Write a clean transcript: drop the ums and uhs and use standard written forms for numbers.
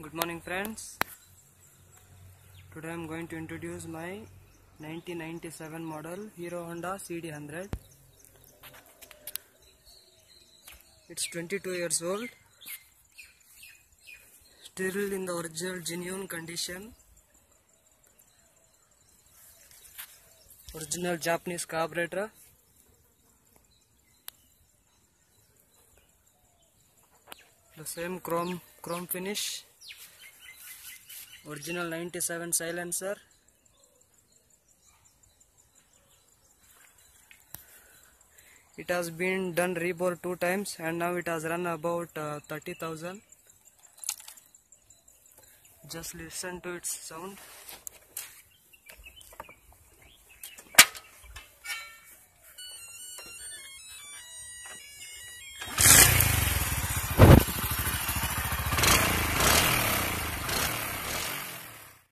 Good morning friends. Today I am going to introduce my 1997 model Hero Honda CD100. It's 22 years old, still in the original genuine condition. Original Japanese carburetor. The same chrome finish. Original 97 silencer. It has been done rebore 2 times and now it has run about 30,000. Just listen to its sound.